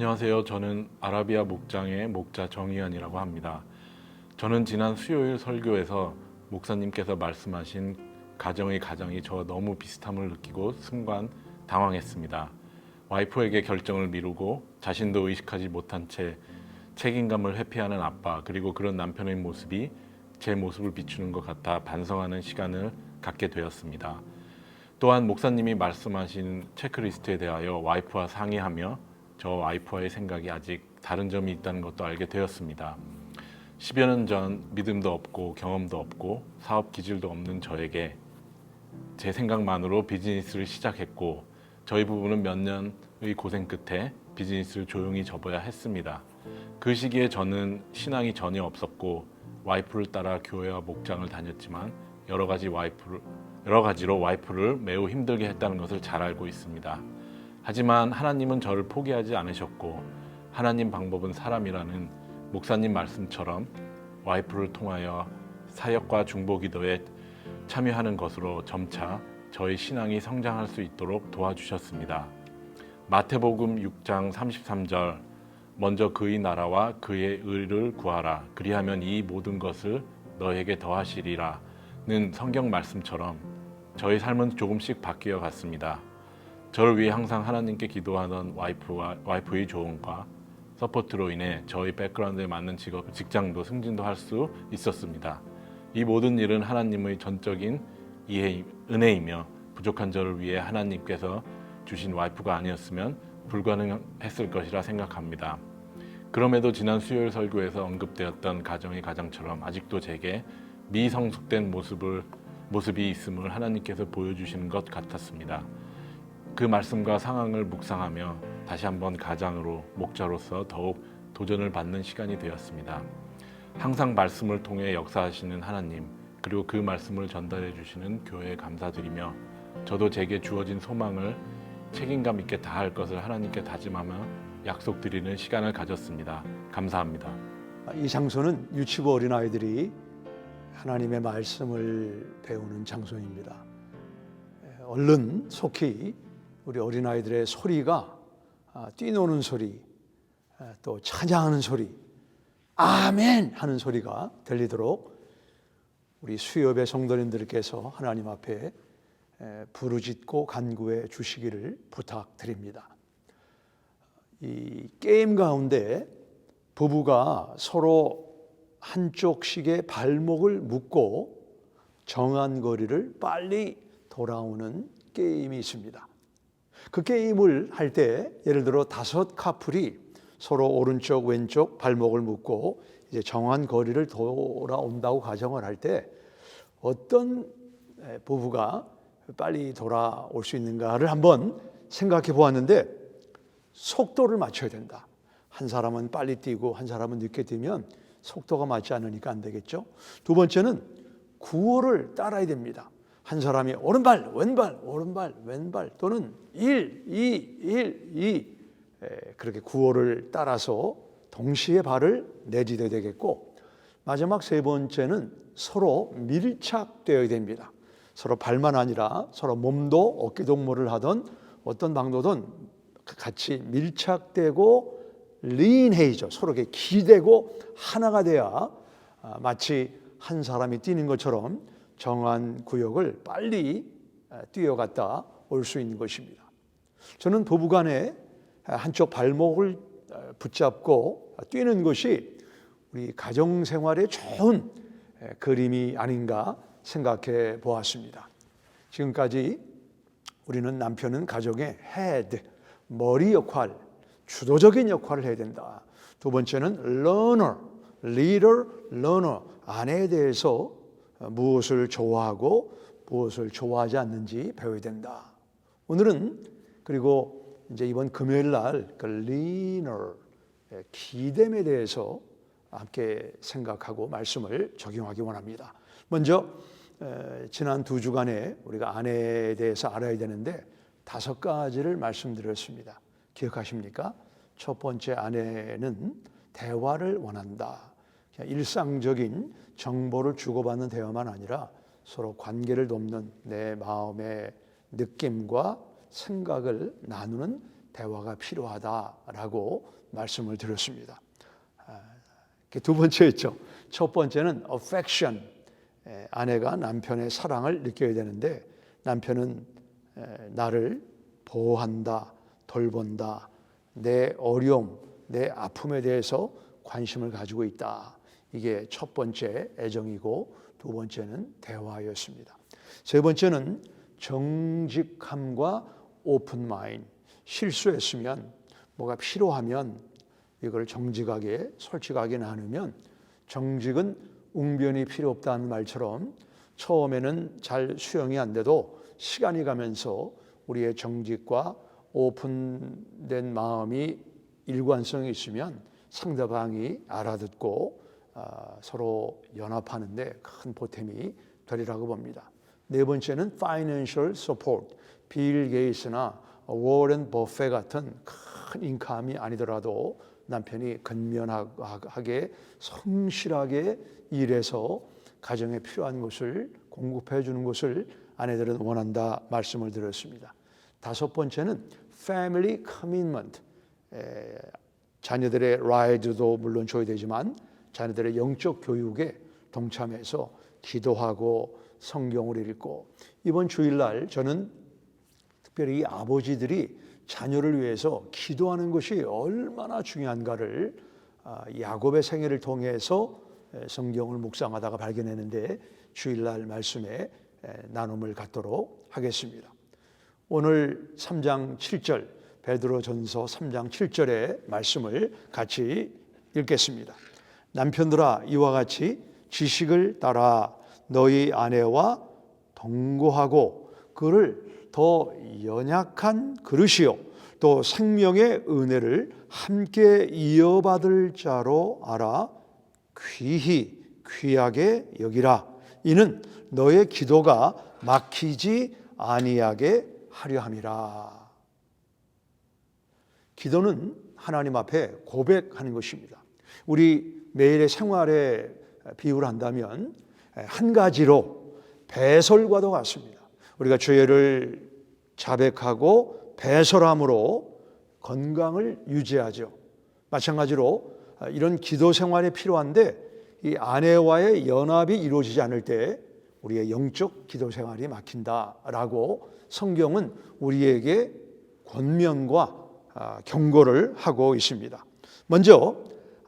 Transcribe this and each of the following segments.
안녕하세요. 저는 아라비아 목장의 목자 정희연이라고 합니다. 저는 지난 수요일 설교에서 목사님께서 말씀하신 가정의 가장이 저와 너무 비슷함을 느끼고 순간 당황했습니다. 와이프에게 결정을 미루고 자신도 의식하지 못한 채 책임감을 회피하는 아빠, 그리고 그런 남편의 모습이 제 모습을 비추는 것 같아 반성하는 시간을 갖게 되었습니다. 또한 목사님이 말씀하신 체크리스트에 대하여 와이프와 상의하며 저 와이프와의 생각이 아직 다른 점이 있다는 것도 알게 되었습니다. 10여 년 전 믿음도 없고 경험도 없고 사업 기질도 없는 저에게 제 생각만으로 비즈니스를 시작했고, 저희 부부는 몇 년의 고생 끝에 비즈니스를 조용히 접어야 했습니다. 그 시기에 저는 신앙이 전혀 없었고 와이프를 따라 교회와 목장을 다녔지만 여러 가지로 와이프를 매우 힘들게 했다는 것을 잘 알고 있습니다. 하지만 하나님은 저를 포기하지 않으셨고, 하나님 방법은 사람이라는 목사님 말씀처럼 와이프를 통하여 사역과 중보기도에 참여하는 것으로 점차 저의 신앙이 성장할 수 있도록 도와주셨습니다. 마태복음 6장 33절, 먼저 그의 나라와 그의 의를 구하라, 그리하면 이 모든 것을 너에게 더하시리라 는 성경 말씀처럼 저의 삶은 조금씩 바뀌어 갔습니다. 저를 위해 항상 하나님께 기도하던 와이프의 조언과 서포트로 인해 저희 백그라운드에 맞는 직장도 승진도 할 수 있었습니다. 이 모든 일은 하나님의 전적인 은혜이며, 부족한 저를 위해 하나님께서 주신 와이프가 아니었으면 불가능했을 것이라 생각합니다. 그럼에도 지난 수요일 설교에서 언급되었던 가정의 가장처럼 아직도 제게 미성숙된 모습이 있음을 하나님께서 보여주시는 것 같았습니다. 그 말씀과 상황을 묵상하며 다시 한번 가장으로, 목자로서 더욱 도전을 받는 시간이 되었습니다. 항상 말씀을 통해 역사하시는 하나님, 그리고 그 말씀을 전달해 주시는 교회에 감사드리며, 저도 제게 주어진 소망을 책임감 있게 다할 것을 하나님께 다짐하며 약속드리는 시간을 가졌습니다. 감사합니다. 이 장소는 유치부 어린아이들이 하나님의 말씀을 배우는 장소입니다. 얼른 속히 우리 어린아이들의 소리가 뛰노는 소리, 또 찬양하는 소리, 아멘 하는 소리가 들리도록 우리 수협의 성도님들께서 하나님 앞에 부르짖고 간구해 주시기를 부탁드립니다. 이 게임 가운데 부부가 서로 한쪽씩의 발목을 묶고 정한 거리를 빨리 돌아오는 게임이 있습니다. 그 게임을 할 때 예를 들어 5커플이 서로 오른쪽 왼쪽 발목을 묶고 이제 정한 거리를 돌아온다고 가정을 할 때 어떤 부부가 빨리 돌아올 수 있는가를 한번 생각해 보았는데, 속도를 맞춰야 된다. 한 사람은 빨리 뛰고 한 사람은 늦게 뛰면 속도가 맞지 않으니까 안 되겠죠. 두 번째는 구호를 따라야 됩니다. 한 사람이 오른발, 왼발, 오른발, 왼발 또는 1, 2, 1, 2 그렇게 구호를 따라서 동시에 발을 내디뎌야 되겠고, 마지막 세 번째는 서로 밀착되어야 됩니다. 서로 발만 아니라 서로 몸도 어깨동무를 하던 어떤 방도든 같이 밀착되고 린해이죠. 서로 이렇게 기대고 하나가 돼야 마치 한 사람이 뛰는 것처럼 정한 구역을 빨리 뛰어갔다 올 수 있는 것입니다. 저는 부부간에 한쪽 발목을 붙잡고 뛰는 것이 우리 가정생활에 좋은 그림이 아닌가 생각해 보았습니다. 지금까지 우리는 남편은 가정의 헤드, 머리 역할, 주도적인 역할을 해야 된다. 두 번째는 learner, leader, learner, 아내에 대해서 무엇을 좋아하고 무엇을 좋아하지 않는지 배워야 된다. 오늘은 그리고 이제 이번 금요일 날 그 leaner, 기댐에 대해서 함께 생각하고 말씀을 적용하기 원합니다. 먼저 지난 2주간에 우리가 아내에 대해서 알아야 되는데 5가지를 말씀드렸습니다. 기억하십니까? 첫 번째, 아내는 대화를 원한다. 그냥 일상적인 정보를 주고받는 대화만 아니라 서로 관계를 돕는 내 마음의 느낌과 생각을 나누는 대화가 필요하다라고 말씀을 드렸습니다. 두 번째였죠. 첫 번째는 affection. 아내가 남편의 사랑을 느껴야 되는데 남편은 나를 보호한다, 돌본다, 내 어려움, 내 아픔에 대해서 관심을 가지고 있다. 이게 첫 번째 애정이고 두 번째는 대화였습니다. 세 번째는 정직함과 오픈 마인드. 실수했으면 뭐가 필요하면 이걸 정직하게 솔직하게 나누면 정직은 웅변이 필요 없다는 말처럼 처음에는 잘 수용이 안 돼도 시간이 가면서 우리의 정직과 오픈된 마음이 일관성이 있으면 상대방이 알아듣고 서로 연합하는데 큰 보탬이 되리라고 봅니다. 네 번째는 financial support. 빌 게이츠나 워렌 버핏 같은 큰 인컴이 아니더라도 남편이 근면하게 성실하게 일해서 가정에 필요한 것을 공급해 주는 것을 아내들은 원한다 말씀을 드렸습니다. 다섯 번째는 family commitment. 자녀들의 라이드도 물론 줘야 되지만 자녀들의 영적 교육에 동참해서 기도하고 성경을 읽고, 이번 주일날 저는 특별히 아버지들이 자녀를 위해서 기도하는 것이 얼마나 중요한가를 야곱의 생애를 통해서 성경을 묵상하다가 발견했는데 주일날 말씀에 나눔을 갖도록 하겠습니다. 오늘 3장 7절 베드로전서 3장 7절의 말씀을 같이 읽겠습니다. 남편들아 이와 같이 지식을 따라 너희 아내와 동거하고 그를 더 연약한 그릇이요 또 생명의 은혜를 함께 이어받을 자로 알아 귀하게 여기라. 이는 너의 기도가 막히지 아니하게 하려 함이라. 기도는 하나님 앞에 고백하는 것입니다. 우리 매일의 생활에 비유를 한다면 한 가지로 배설과도 같습니다. 우리가 죄를 자백하고 배설함으로 건강을 유지하죠. 마찬가지로 이런 기도 생활이 필요한데 이 아내와의 연합이 이루어지지 않을 때 우리의 영적 기도 생활이 막힌다라고 성경은 우리에게 권면과 경고를 하고 있습니다. 먼저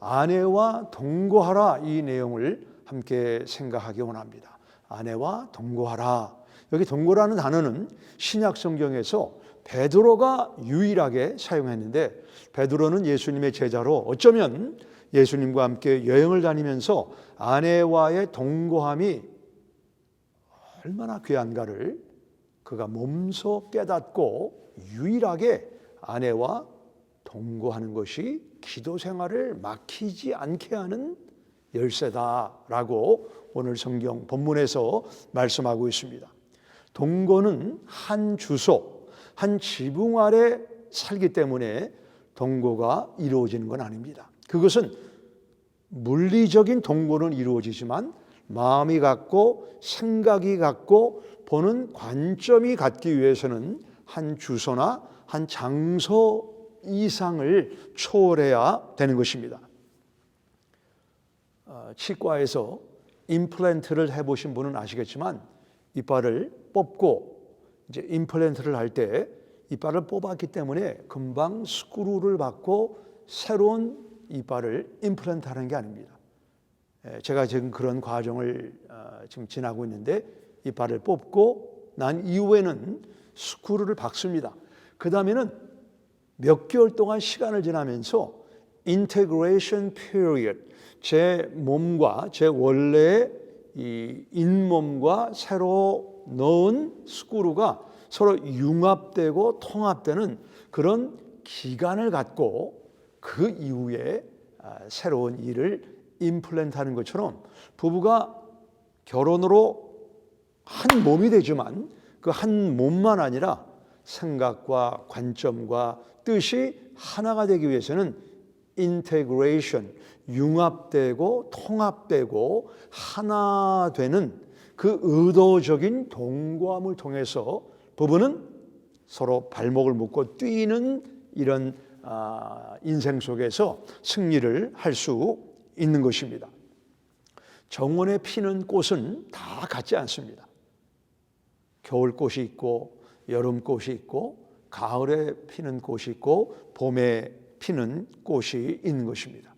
아내와 동거하라 이 내용을 함께 생각하기 원합니다. 아내와 동거하라. 여기 동거라는 단어는 신약 성경에서 베드로가 유일하게 사용했는데 베드로는 예수님의 제자로 어쩌면 예수님과 함께 여행을 다니면서 아내와의 동거함이 얼마나 귀한가를 그가 몸소 깨닫고 유일하게 아내와 동거하는 것이 기도 생활을 막히지 않게 하는 열쇠다라고 오늘 성경 본문에서 말씀하고 있습니다. 동거는 한 주소, 한 지붕 아래 살기 때문에 동거가 이루어지는 건 아닙니다. 그것은 물리적인 동거는 이루어지지만 마음이 같고 생각이 같고 보는 관점이 같기 위해서는 한 주소나 한 장소 이상을 초월해야 되는 것입니다. 치과에서 임플란트를 해보신 분은 아시겠지만 이빨을 뽑고 이제 임플란트를 할 때 이빨을 뽑았기 때문에 금방 스크루를 받고 새로운 이빨을 임플란트하는 게 아닙니다. 제가 지금 그런 과정을 지금 지나고 있는데 이빨을 뽑고 난 이후에는 스크루를 박습니다. 그 다음에는 몇 개월 동안 시간을 지나면서 인테그레이션 피리어드, 제 몸과 제 원래의 이 잇몸과 새로 넣은 스크루가 서로 융합되고 통합되는 그런 기간을 갖고 그 이후에 새로운 일을 임플란트하는 것처럼 부부가 결혼으로 한 몸이 되지만 그 한 몸만 아니라 생각과 관점과 뜻이 하나가 되기 위해서는 인테그레이션, 융합되고 통합되고 하나 되는 그 의도적인 동거함을 통해서 부부는 서로 발목을 묶고 뛰는 이런 인생 속에서 승리를 할 수 있는 것입니다. 정원에 피는 꽃은 다 같지 않습니다. 겨울꽃이 있고 여름꽃이 있고 가을에 피는 꽃이 있고 봄에 피는 꽃이 있는 것입니다.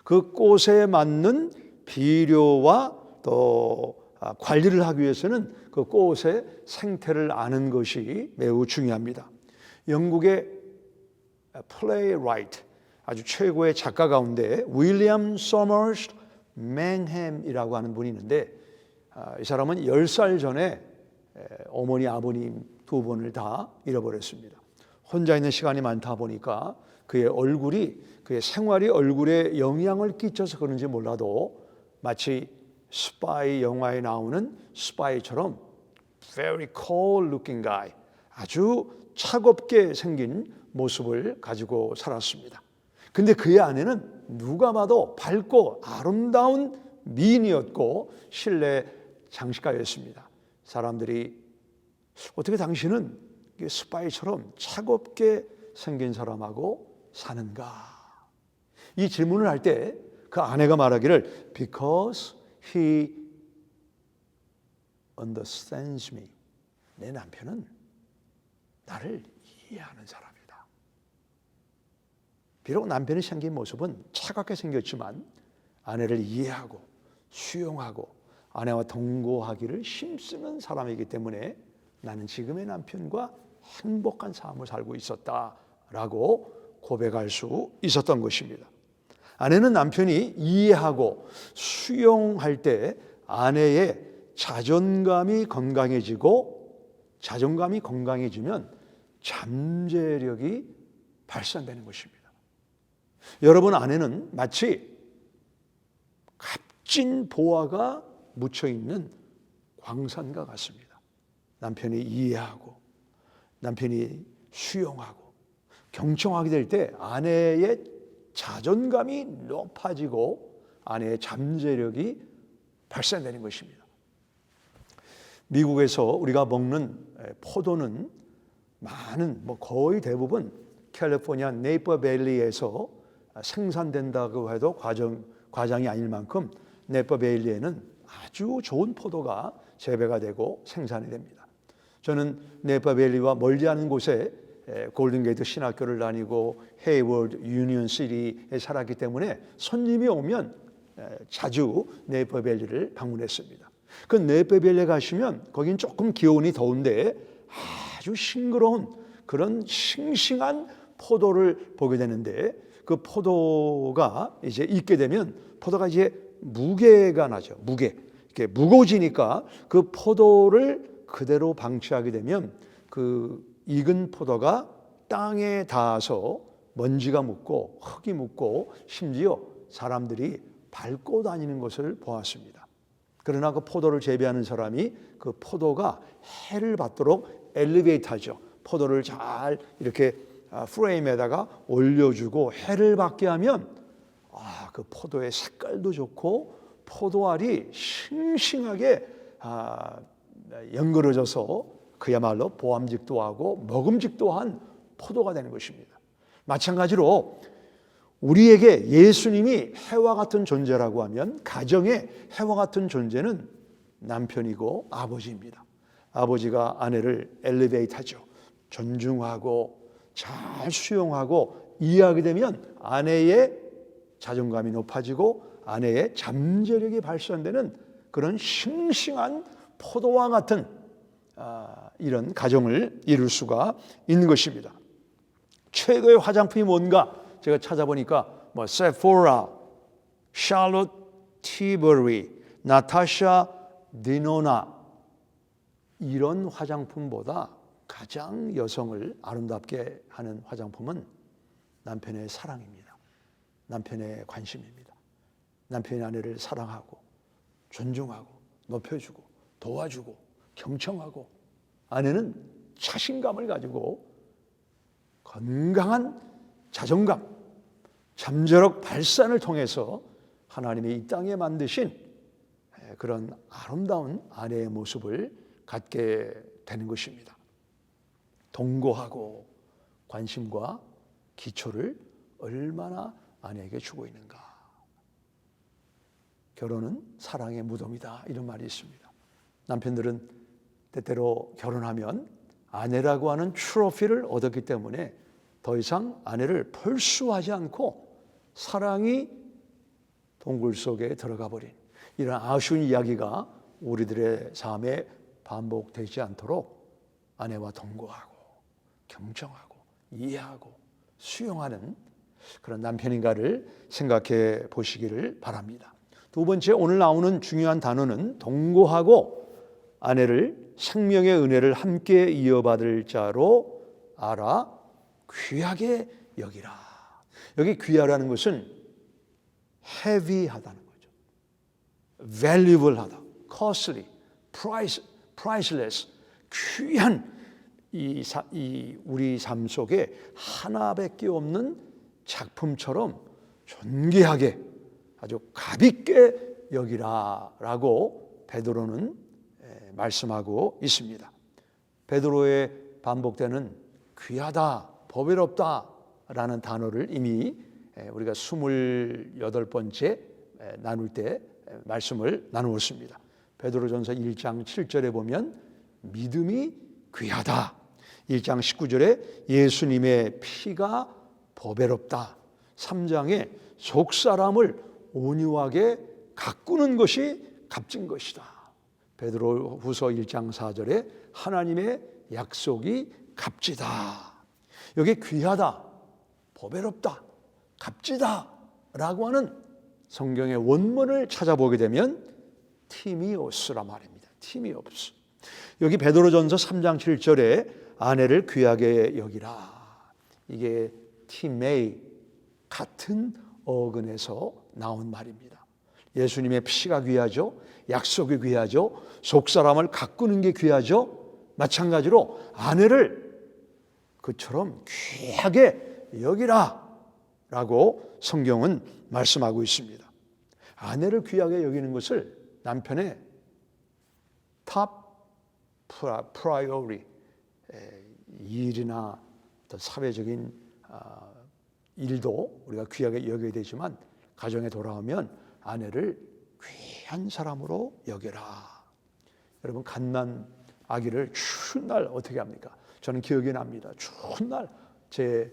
그 꽃에 맞는 비료와 또 관리를 하기 위해서는 그 꽃의 생태를 아는 것이 매우 중요합니다. 영국의 플레이라이트, 아주 최고의 작가 가운데 윌리엄 서머스 맹햄이라고 하는 분이 있는데, 이 사람은 10살 전에 어머니 아버님 두 분을 다 잃어버렸습니다. 혼자 있는 시간이 많다 보니까 그의 얼굴이, 그의 생활이 얼굴에 영향을 끼쳐서 그런지 몰라도 마치 스파이 영화에 나오는 스파이처럼 very cold looking guy, 아주 차갑게 생긴 모습을 가지고 살았습니다. 근데 그의 아내는 누가 봐도 밝고 아름다운 미인이었고 실내 장식가였습니다. 사람들이 어떻게 당신은 스파이처럼 차갑게 생긴 사람하고 사는가? 이 질문을 할 때 그 아내가 말하기를 Because he understands me. 내 남편은 나를 이해하는 사람이다. 비록 남편이 생긴 모습은 차갑게 생겼지만 아내를 이해하고 수용하고 아내와 동거하기를 힘쓰는 사람이기 때문에 나는 지금의 남편과 행복한 삶을 살고 있었다라고 고백할 수 있었던 것입니다. 아내는 남편이 이해하고 수용할 때 아내의 자존감이 건강해지고, 자존감이 건강해지면 잠재력이 발산되는 것입니다. 여러분, 아내는 마치 값진 보화가 묻혀있는 광산과 같습니다. 남편이 이해하고 남편이 수용하고 경청하게 될 때 아내의 자존감이 높아지고 아내의 잠재력이 발산되는 것입니다. 미국에서 우리가 먹는 포도는 많은, 거의 대부분 캘리포니아 네이퍼밸리에서 생산된다고 해도 과장이 아닐 만큼 네이퍼밸리에는 아주 좋은 포도가 재배가 되고 생산이 됩니다. 저는 네이퍼밸리와 멀지 않은 곳에 골든게이트 신학교를 다니고 헤이워드 유니언시티에 살았기 때문에 손님이 오면 자주 네이퍼밸리를 방문했습니다. 그 네이퍼밸리에 가시면 거긴 조금 기온이 더운데 아주 싱그러운 그런 싱싱한 포도를 보게 되는데, 그 포도가 이제 익게 되면 포도가 이제 무게가 나죠. 이렇게 무거워지니까 그 포도를 그대로 방치하게 되면 그 익은 포도가 땅에 닿아서 먼지가 묻고 흙이 묻고 심지어 사람들이 밟고 다니는 것을 보았습니다. 그러나 그 포도를 재배하는 사람이 그 포도가 해를 받도록 엘리베이터죠. 포도를 잘 이렇게 프레임에다가 올려주고 해를 받게 하면 그 포도의 색깔도 좋고 포도알이 싱싱하게 연그러져서 그야말로 보암직도 하고 먹음직도 한 포도가 되는 것입니다. 마찬가지로 우리에게 예수님이 해와 같은 존재라고 하면 가정의 해와 같은 존재는 남편이고 아버지입니다. 아버지가 아내를 엘리베이트하죠. 존중하고 잘 수용하고 이해하게 되면 아내의 자존감이 높아지고 아내의 잠재력이 발산되는 그런 싱싱한 포도와 같은 이런 가정을 이룰 수가 있는 것입니다. 최고의 화장품이 뭔가 제가 찾아보니까 세포라, 샬롯 티버리, 나타샤 디노나, 이런 화장품보다 가장 여성을 아름답게 하는 화장품은 남편의 사랑입니다. 남편의 관심입니다. 남편의 아내를 사랑하고 존중하고 높여주고 도와주고 경청하고, 아내는 자신감을 가지고 건강한 자존감, 잠재력 발산을 통해서 하나님이 이 땅에 만드신 그런 아름다운 아내의 모습을 갖게 되는 것입니다. 동거하고 관심과 기초를 얼마나 아내에게 주고 있는가. 결혼은 사랑의 무덤이다, 이런 말이 있습니다. 남편들은 때때로 결혼하면 아내라고 하는 트로피를 얻었기 때문에 더 이상 아내를 벌수하지 않고 사랑이 동굴 속에 들어가 버린 이런 아쉬운 이야기가 우리들의 삶에 반복되지 않도록 아내와 동거하고 경청하고 이해하고 수용하는 그런 남편인가를 생각해 보시기를 바랍니다. 두 번째, 오늘 나오는 중요한 단어는 동거하고 아내를 생명의 은혜를 함께 이어받을 자로 알아 귀하게 여기라. 여기 귀하라는 것은 heavy하다는 거죠. valuable하다, costly, priceless, 귀한 이 우리 삶 속에 하나밖에 없는 작품처럼 존귀하게 아주 가볍게 여기라라고 베드로는 말씀하고 있습니다. 베드로의 반복되는 귀하다, 보배롭다라는 단어를 이미 우리가 28번째 나눌 때 말씀을 나누었습니다. 베드로전서 1장 7절에 보면 믿음이 귀하다. 1장 19절에 예수님의 피가 보배롭다. 3장에 속사람을 온유하게 가꾸는 것이 값진 것이다. 베드로후서 1장 4절에 하나님의 약속이 값지다. 여기 귀하다, 보배롭다, 값지다 라고 하는 성경의 원문을 찾아보게 되면 티미오스라 말입니다. 티미오스. 여기 베드로전서 3장 7절에 아내를 귀하게 여기라. 이게 티메이, 같은 어근에서 나온 말입니다. 예수님의 피가 귀하죠. 약속이 귀하죠. 속사람을 가꾸는 게 귀하죠. 마찬가지로 아내를 그처럼 귀하게 여기라 라고 성경은 말씀하고 있습니다. 아내를 귀하게 여기는 것을 남편의 탑 프라이오리, 일이나 어떤 사회적인 일도 우리가 귀하게 여겨야 되지만 가정에 돌아오면 아내를 귀한 사람으로 여겨라. 여러분, 갓난 아기를 추운 날 어떻게 합니까? 저는 기억이 납니다. 추운 날 제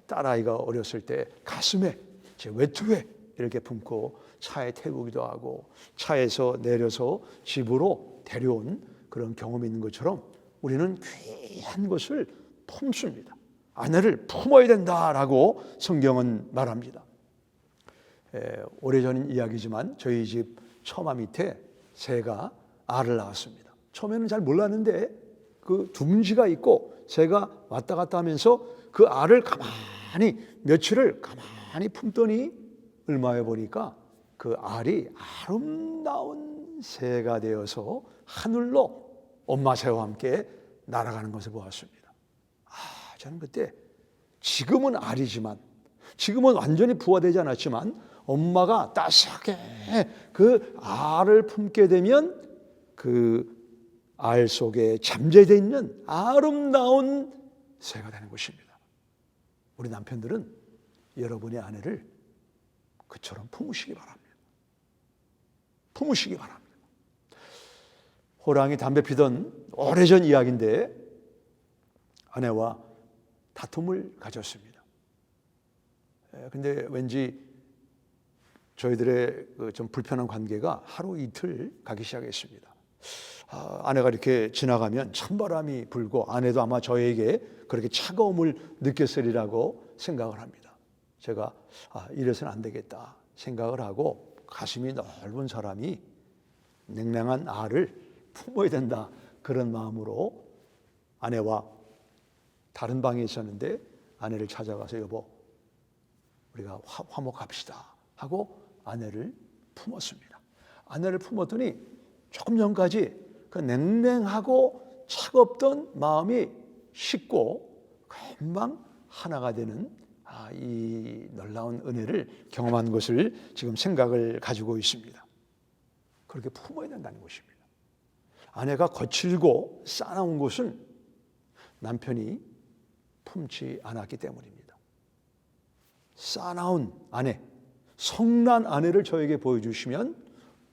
딸아이가 어렸을 때 가슴에, 제 외투에 이렇게 품고 차에 태우기도 하고 차에서 내려서 집으로 데려온 그런 경험이 있는 것처럼 우리는 귀한 것을 품습니다. 아내를 품어야 된다라고 성경은 말합니다. 오래전 이야기지만 저희 집 처마 밑에 새가 알을 낳았습니다. 처음에는 잘 몰랐는데 그 둥지가 있고 새가 왔다 갔다 하면서 그 알을 가만히 며칠을 가만히 품더니 얼마 보니까 그 알이 아름다운 새가 되어서 하늘로 엄마 새와 함께 날아가는 것을 보았습니다. 저는 그때 지금은 알이지만, 지금은 완전히 부화되지 않았지만 엄마가 따스하게 그 알을 품게 되면 그 알 속에 잠재되어 있는 아름다운 새가 되는 것입니다. 우리 남편들은 여러분의 아내를 그처럼 품으시기 바랍니다. 품으시기 바랍니다. 호랑이 담배 피던 오래전 이야기인데 아내와 다툼을 가졌습니다. 근데 왠지 저희들의 좀 불편한 관계가 하루 이틀 가기 시작했습니다. 아내가 이렇게 지나가면 찬바람이 불고 아내도 아마 저에게 그렇게 차가움을 느꼈으리라고 생각을 합니다. 제가 이래서는 안 되겠다 생각을 하고 가슴이 넓은 사람이 냉랭한 알을 품어야 된다, 그런 마음으로 아내와 다른 방에 있었는데 아내를 찾아가서 여보, 우리가 화목합시다 하고 아내를 품었습니다. 아내를 품었더니 조금 전까지 그 냉랭하고 차갑던 마음이 식고 금방 하나가 되는 이 놀라운 은혜를 경험한 것을 지금 생각을 가지고 있습니다. 그렇게 품어야 된다는 것입니다. 아내가 거칠고 싸나운 것은 남편이 품지 않았기 때문입니다. 사나운 아내, 성난 아내를 저에게 보여주시면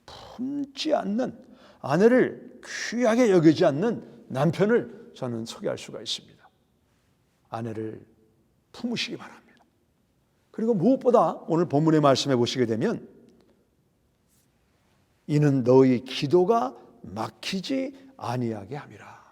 품지 않는, 아내를 귀하게 여기지 않는 남편을 저는 소개할 수가 있습니다. 아내를 품으시기 바랍니다. 그리고 무엇보다 오늘 본문의 말씀해 보시게 되면 이는 너희 기도가 막히지 아니하게 함이라.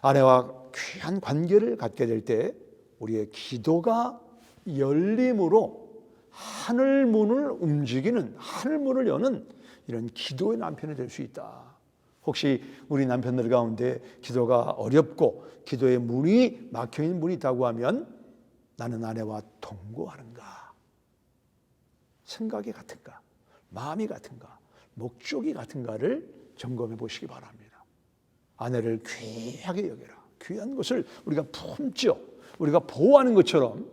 아내와 귀한 관계를 갖게 될 때 우리의 기도가 열림으로 하늘 문을 움직이는, 하늘 문을 여는 이런 기도의 남편이 될 수 있다. 혹시 우리 남편들 가운데 기도가 어렵고 기도의 문이 막혀있는 분이 있다고 하면 나는 아내와 동거하는가? 생각이 같은가? 마음이 같은가? 목적이 같은가를 점검해 보시기 바랍니다. 아내를 귀하게 여겨라. 귀한 것을 우리가 품죠. 우리가 보호하는 것처럼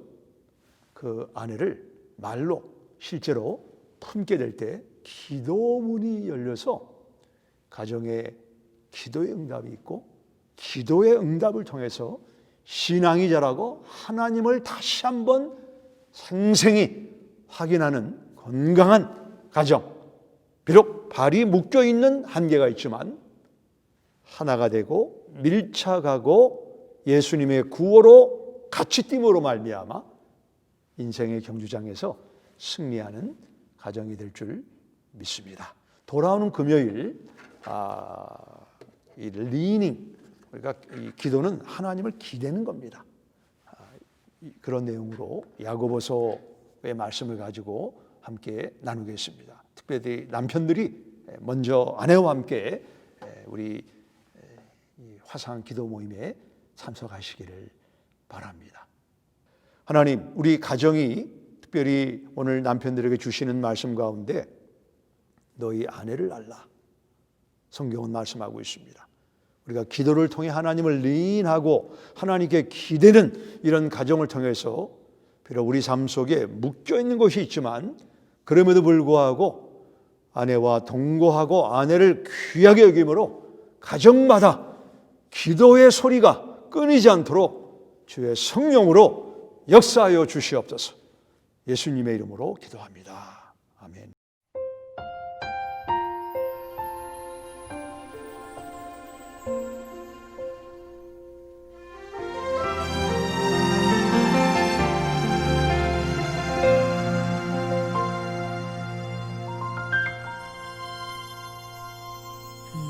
그 아내를 말로 실제로 품게 될 때 기도문이 열려서 가정에 기도의 응답이 있고 기도의 응답을 통해서 신앙이 자라고 하나님을 다시 한번 생생히 확인하는 건강한 가정, 비록 발이 묶여있는 한계가 있지만 하나가 되고 밀착하고 예수님의 구호로 같이 띠므로 말미암아 인생의 경주장에서 승리하는 가정이 될 줄 믿습니다. 돌아오는 금요일 이 리닝, 그러니까 이 기도는 하나님을 기대는 겁니다. 그런 내용으로 야고보서의 말씀을 가지고 함께 나누겠습니다. 특별히 남편들이 먼저 아내와 함께 우리 화상 기도 모임에 참석하시기를 바랍니다. 하나님, 우리 가정이 특별히 오늘 남편들에게 주시는 말씀 가운데 너희 아내를 알라, 성경은 말씀하고 있습니다. 우리가 기도를 통해 하나님을 리인하고 하나님께 기대는 이런 가정을 통해서 비록 우리 삶 속에 묶여있는 것이 있지만 그럼에도 불구하고 아내와 동거하고 아내를 귀하게 여김으로 가정마다 기도의 소리가 끊이지 않도록 주의 성령으로 역사하여 주시옵소서. 예수님의 이름으로 기도합니다. 아멘.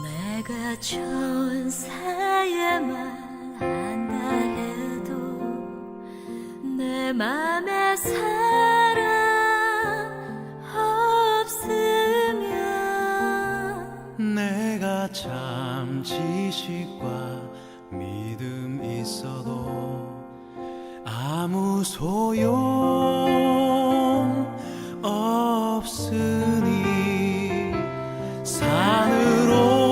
내가 천사의 말한다 해도 내 맘에 사랑 없으면 내가 참 지식과 믿음 있어도 아무 소용 없으니 산으로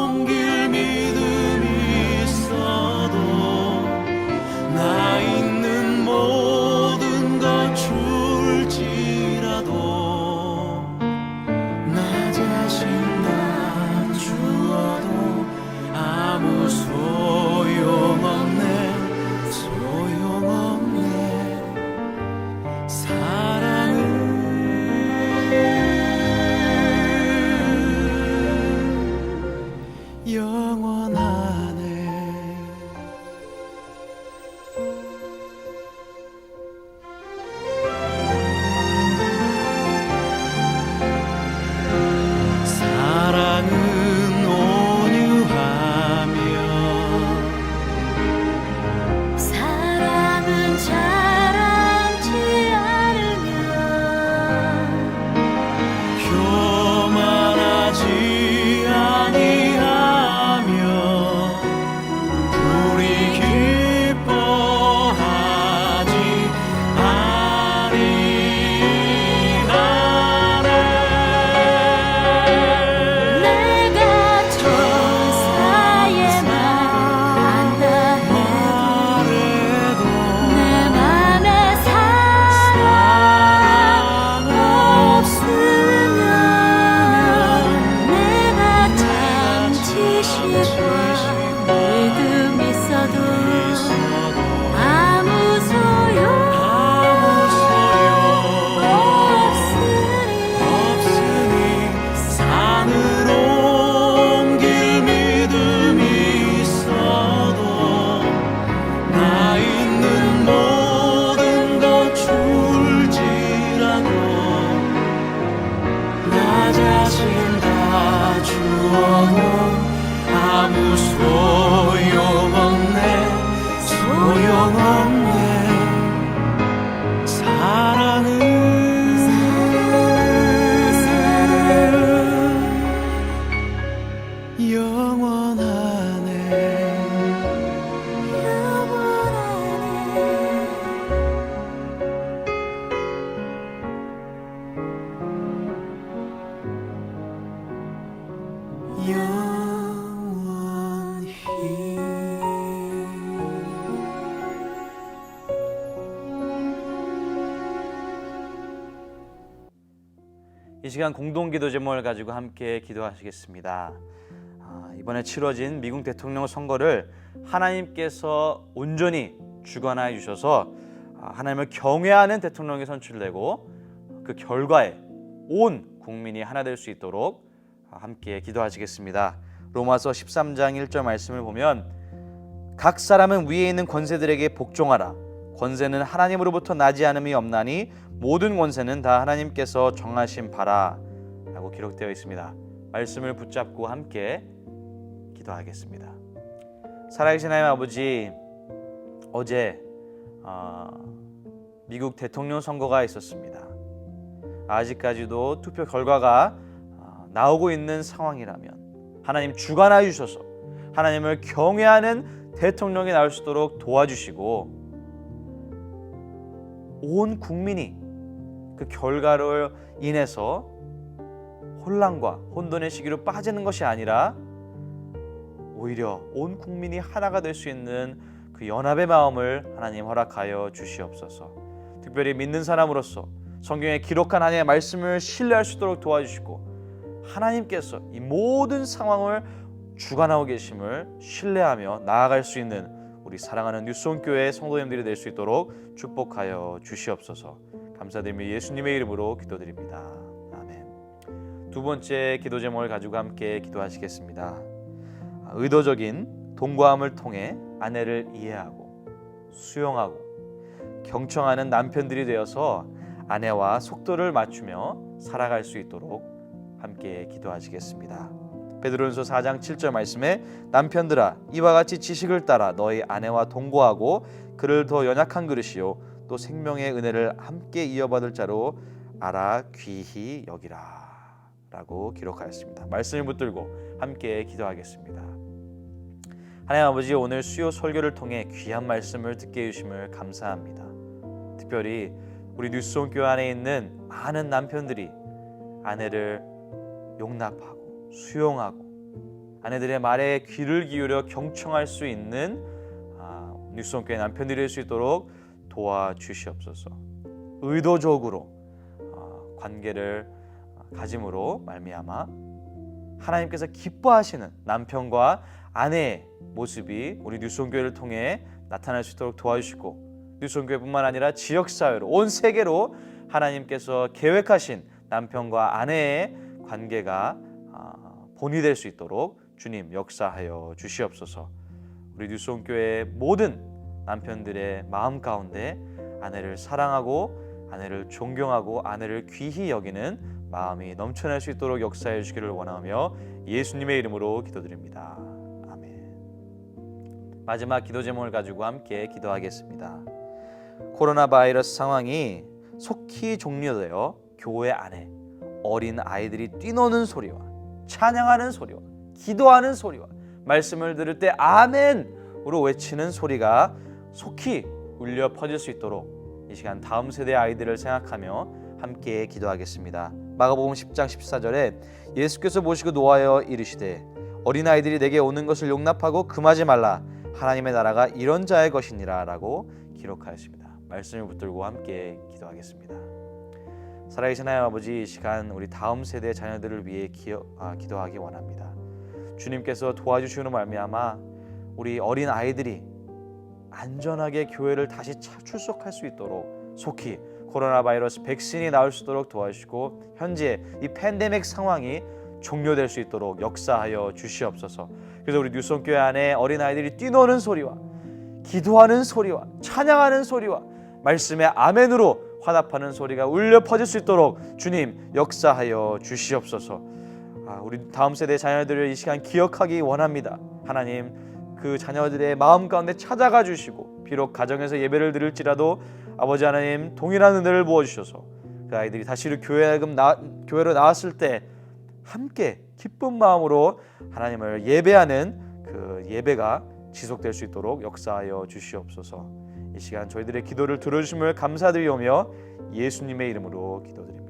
옮길 믿음 있어도 나 있는 모든 것 줄지라도 나 자신 낮추어도 아무 소용없네 사랑은 아무 소용없네 사랑은 이 시간 공동기도 제목을 가지고 함께 기도하시겠습니다. 이번에 치러진 미국 대통령 선거를 하나님께서 온전히 주관하여 주셔서 하나님을 경외하는 대통령이 선출되고 그 결과에 온 국민이 하나 될 수 있도록 함께 기도하시겠습니다. 로마서 13장 1절 말씀을 보면 각 사람은 위에 있는 권세들에게 복종하라. 권세는 하나님으로부터 나지 않음이 없나니 모든 권세는 다 하나님께서 정하신 바라 라고 기록되어 있습니다. 말씀을 붙잡고 함께 기도하겠습니다. 살아계신 하나님 아버지, 어제 미국 대통령 선거가 있었습니다. 아직까지도 투표 결과가 나오고 있는 상황이라면 하나님 주관하여 주셔서 하나님을 경외하는 대통령이 나올 수 있도록 도와주시고 온 국민이 그 결과로 인해서 혼란과 혼돈의 시기로 빠지는 것이 아니라 오히려 온 국민이 하나가 될 수 있는 그 연합의 마음을 하나님 허락하여 주시옵소서. 특별히 믿는 사람으로서 성경에 기록한 하나님의 말씀을 신뢰할 수 있도록 도와주시고 하나님께서 이 모든 상황을 주관하고 계심을 신뢰하며 나아갈 수 있는 우리 사랑하는 뉴스온교회 성도님들이 될 수 있도록 축복하여 주시옵소서. 감사드리며 예수님의 이름으로 기도드립니다. 아멘. 두 번째 기도 제목을 가지고 함께 기도하시겠습니다. 의도적인 동거함을 통해 아내를 이해하고 수용하고 경청하는 남편들이 되어서 아내와 속도를 맞추며 살아갈 수 있도록 함께 기도하시겠습니다. 베드로전서 4장 7절 말씀에 남편들아 이와 같이 지식을 따라 너희 아내와 동거하고 그를 더 연약한 그릇이요 또 생명의 은혜를 함께 이어받을 자로 알아 귀히 여기라 라고 기록하였습니다. 말씀을 붙들고 함께 기도하겠습니다. 하나님 아버지, 오늘 수요 설교를 통해 귀한 말씀을 듣게 해주심을 감사합니다. 특별히 우리 뉴스온교회 안에 있는 많은 남편들이 아내를 용납하고 수용하고 아내들의 말에 귀를 기울여 경청할 수 있는 뉴스온교회 남편들이 될 수 있도록 도와주시옵소서. 의도적으로 관계를 가짐으로 말미암아 하나님께서 기뻐하시는 남편과 아내의 모습이 우리 뉴스온교회를 통해 나타날 수 있도록 도와주시고 뉴스온교회뿐만 아니라 지역사회로 온 세계로 하나님께서 계획하신 남편과 아내의 관계가 본이 될 수 있도록 주님 역사하여 주시옵소서. 우리 뉴스온교회의 모든 남편들의 마음 가운데 아내를 사랑하고 아내를 존경하고 아내를 귀히 여기는 마음이 넘쳐날 수 있도록 역사해 주시기를 원하며 예수님의 이름으로 기도드립니다. 아멘. 마지막 기도 제목을 가지고 함께 기도하겠습니다. 코로나 바이러스 상황이 속히 종료되어 교회 안에 어린 아이들이 뛰노는 소리와 찬양하는 소리와 기도하는 소리와 말씀을 들을 때 아멘으로 외치는 소리가 속히 울려 퍼질 수 있도록 이 시간 다음 세대 아이들을 생각하며 함께 기도하겠습니다. 마가복음 10장 14절에 예수께서 모시고 노하여 이르시되 어린아이들이 내게 오는 것을 용납하고 금하지 말라 하나님의 나라가 이런 자의 것이니라 라고 기록하였습니다. 말씀을 붙들고 함께 기도하겠습니다. 살아계신 하나님 아버지, 이 시간 우리 다음 세대 자녀들을 위해 기도하기 원합니다. 주님께서 도와주시는 말미암아 우리 어린 아이들이 안전하게 교회를 다시 출석할 수 있도록 속히 코로나 바이러스 백신이 나올 수 있도록 도와주시고 현재 이 팬데믹 상황이 종료될 수 있도록 역사하여 주시옵소서. 그래서 우리 뉴스온교회 안에 어린아이들이 뛰노는 소리와 기도하는 소리와 찬양하는 소리와 말씀의 아멘으로 화답하는 소리가 울려 퍼질 수 있도록 주님 역사하여 주시옵소서. 우리 다음 세대 자녀들을 이 시간 기억하기 원합니다. 하나님 그 자녀들의 마음 가운데 찾아가 주시고 비록 가정에서 예배를 드릴지라도 아버지 하나님 동일한 은혜를 부어주셔서 그 아이들이 다시 교회로 나왔을 때 함께 기쁜 마음으로 하나님을 예배하는 그 예배가 지속될 수 있도록 역사하여 주시옵소서. 이 시간 저희들의 기도를 들어주심을 감사드리오며 예수님의 이름으로 기도드립니다.